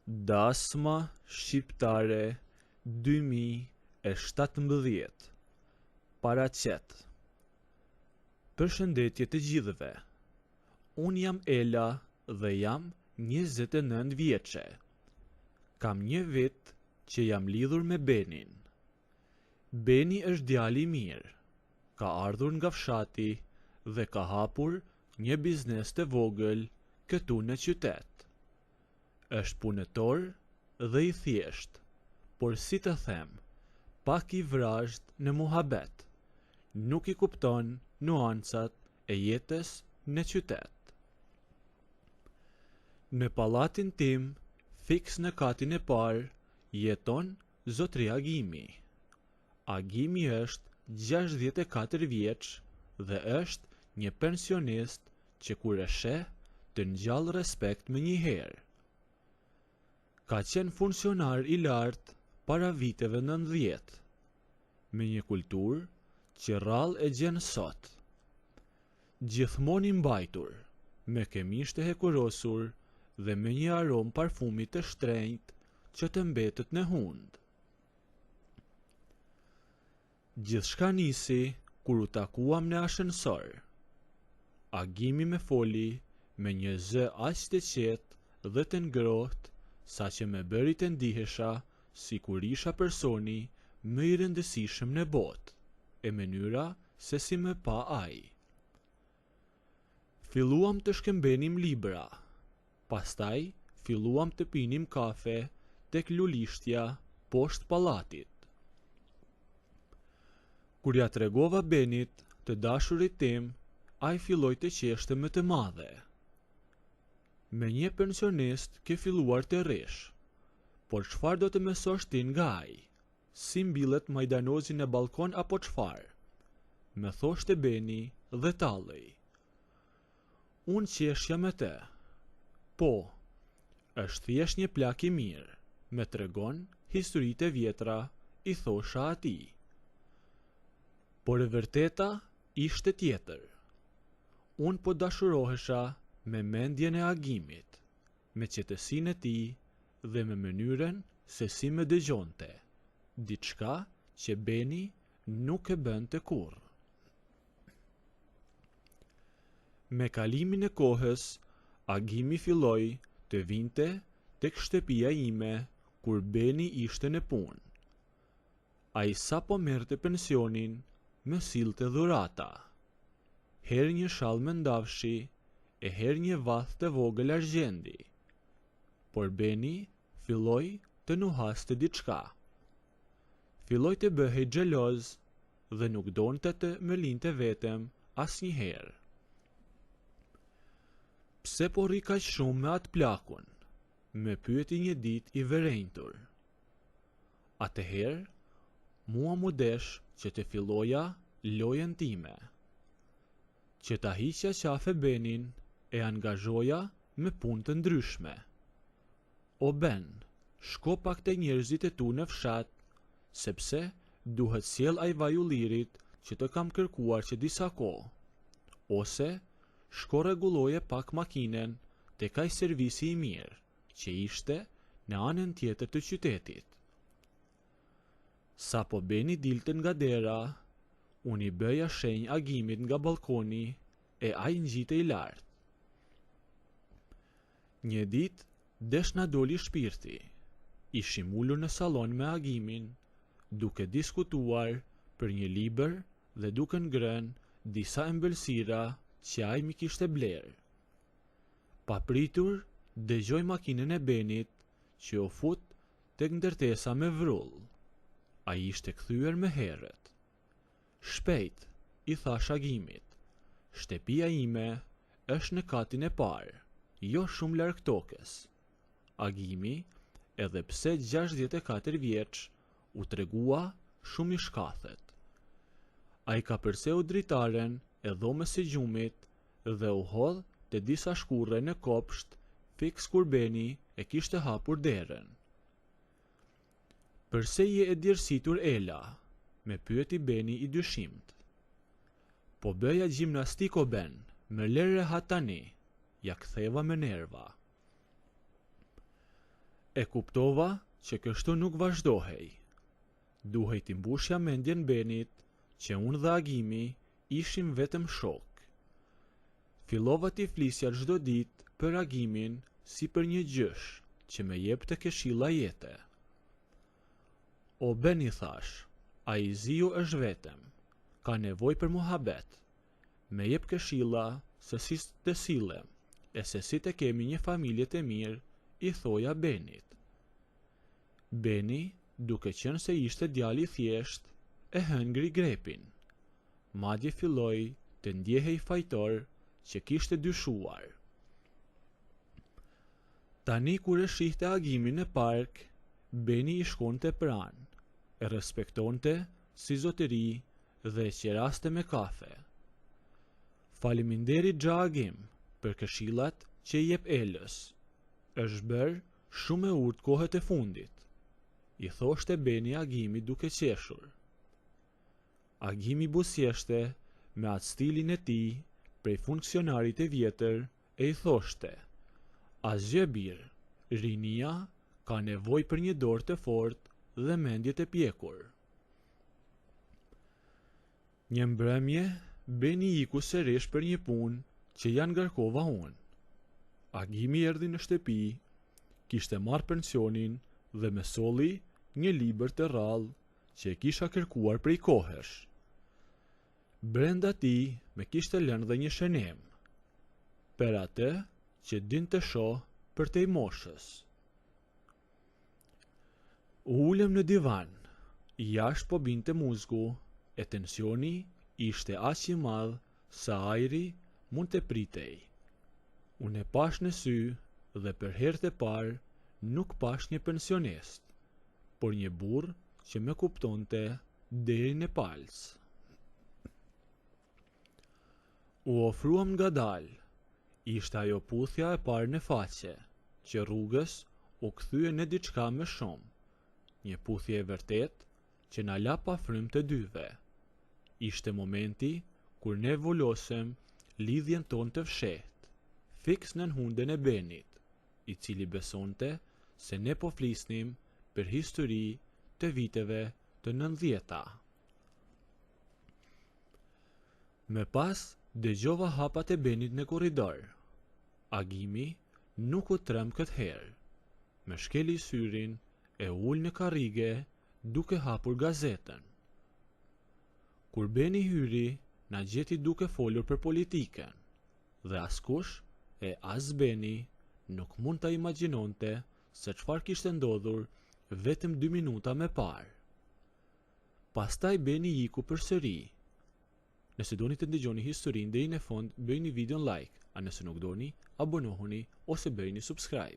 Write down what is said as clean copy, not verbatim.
Dasma shqiptare 2017. Paraqet. Përshëndetje të gjithëve. Unë jam Ela dhe jam 29 vjeçe. Kam një vit që jam lidhur me Benin. Beni është djali i mirë. Ka ardhur nga fshati dhe ka hapur një biznes të vogël këtu në qytet. Është punëtor dhe i thjesht, por si të them, pak i vrazhd në muhabet. Nuk i kupton nuancat e jetës në qytet. Në pallatin tim, fiks në katin e parë, jeton zotri Agimi. Agimi është 64 vjeç dhe është një pensionist që kur e sheh të ngjall respekt me njëherë. Ka qenë funksionar i lartë para viteve 90, me një kulturë që rrallë e gjen sot. Gjithmonë i mbajtur, me këmishë të hekurosur dhe me një aromë parfumi të shtrenjtë që të mbetet në hund. Gjithçka nisi kur u takuam në ashensor. Agimi më foli me një zë aq të qetë dhe të ngrohtë, sa që me bëri të ndihesha si kur isha personi më i rëndësishëm në botë, e mënyra se si më pa ai. Filluam të shkëmbenim libra, pastaj filluam të pinim kafe tek lulishtja poshtë pallatit. Kur ja tregova Benit të dashurit tim, ai filloi të qeshte më të madhe. Me një pensionist ke filluar të rrish, por çfarë do të mësosh ti nga ai? Si mbillet majdanozi në balkon apo çfarë? Më thoshte Beni dhe tallej. Unë qeshja me të. Po, është thjesht një plak i mirë, me tregon historitë e vjetra, i thosha atij. Por e vërteta ishte tjetër. Unë po dashurohesha me mendjen e Agimit, me qetësinë e tij dhe me mënyrën se si më dëgjonte, diçka që Beni nuk e bënte kurrë. Me kalimin e kohës, Agimi filloi të vinte tek shtëpia ime kur Beni ishte në punë. Ai sapo merrte pensionin, më sillte dhurata. Herë një shall me ndafshi, e herë një vath të vogël argjendi. Por Beni filloi të nuhaste diçka. Filloi të bëhej xheloz dhe nuk donte të më linte vetëm asnjëherë. Pse po rri kaq shumë me atë plakun? Më pyeti një ditë i vërenjtur. Atëherë, mua mu desh që të filloja lojën time. Që ta hiqja qafe Benin e angazhoja me punë të ndryshme. O Ben, shko pak te njerëzit e tu në fshat, sepse duhet sjell ai vaj ullirit që të kam kërkuar që disa kohë. Ose shko rregulloje pak makinen tek ai servisi i mirë, që ishte në anën tjetër të qytetit. Sapo Beni dilte nga dera, unë i bëja shenjë Agimit nga balkoni e ai ngjitej lart. Një ditë desh na doli shpirti. Ishim ulur në sallon me Agimin, duke diskutuar për një libër dhe duke ngrënë disa ëmbëlsira që ai mi kishte blerë. Papritur, dëgjoj makinën e Benit që u fut tek ndërtesa me vrull. Ai ishte kthyer më herët. Shpejt, i thash Agimit, shtëpia ime është në katin e parë, jo shumë larg tokës. Agimi, edhe pse 64 vjeç, u tregua shumë i shkathet. Ai ka përseu dritaren e dhomës së gjumit dhe u hodh te disa shkurre në kopsht, fiks kur Beni e kishte hapur derën. Përse je e djersitur Ela? Me pyeti Beni i dyshimt. Po bëja gjimnastiko Ben, më lër rehat tani, ja ktheva me nerva. E kuptova që kështu nuk vazhdohej. Duhej t'i mbushja mendjen Benit që unë dhe Agimi ishim vetëm shok. Fillova t'i flisja çdo ditë për Agimin si për një gjysh që më jepte këshilla jete. O Beni, thash, ai ziu është vetëm, ka nevojë për muhabet. Me jep këshilla se si të sillem, e se si të kemi një familje të mirë, i thoja Benit. Beni, duke qenë se ishte djali i thjesht, e hëngri grepin. Madje filloi të ndjehej fajtor që kishte dyshuar. Tani kur e shihte Agimin në park, Beni i shkonte pranë, e respektonte si zotëri dhe e qeraste me kafe. Faleminderit Xha Agim për këshillat që i jep Elës. Është bërë shumë e urtë kohët e fundit, i thoshte Beni Agimit duke qeshur. Agimi buzëqeshte me atë stilin e tij prej funksionarit e vjetër e i thoshte: "Asgjë birë, rinia ka nevojë për një dorë të fortë dhe mendje të pjekur." Një mbrëmje, Beni iku sërish për një punë që ja ngarkova unë. Agimi erdhi në shtëpi, kishte marrë pensionin dhe më solli një libër të rrallë që e kisha kërkuar prej kohësh. Brenda tij me kishte lënë dhe një shënim, për atë që dinte shoh për tej moshës. U ulem në divan, jashtë po binte muzgu, e tensioni ishte aq i madh sa ajri mund të pritej. Unë e pash në sy dhe për herë të parë nuk pash një pensionist, por një burr që më kuptonte deri në palc. U ofruam ngadalë. Ishte ajo puthja e parë në faqe, që rrugës u kthye në diçka më shumë. Një puthje e vërtet që na la pa frymë të dyve. Ishte momenti kur ne volosem lidhjen tonë të fshehtë, fiks nën hunden e Benit, i cili besonte se ne po flisnim për histori të viteve të 90-ta. Më pas dëgjova hapat e Benit në korridor. Agimi nuk u trem këtë herë. Me shkeli syrin e ul në karrige duke hapur gazetën. Kur Beni hyri, na gjeti duke folur për politikën, dhe askush e as Beni nuk mund ta imagjinonte se çfarë kishte ndodhur vetëm 2 minuta më parë. Pastaj Beni iku përsëri. Nëse doni të ndëgjoni historinë deri në fund, bëjini videon like, a nëse nuk doni, abonohuni ose bëjini subscribe.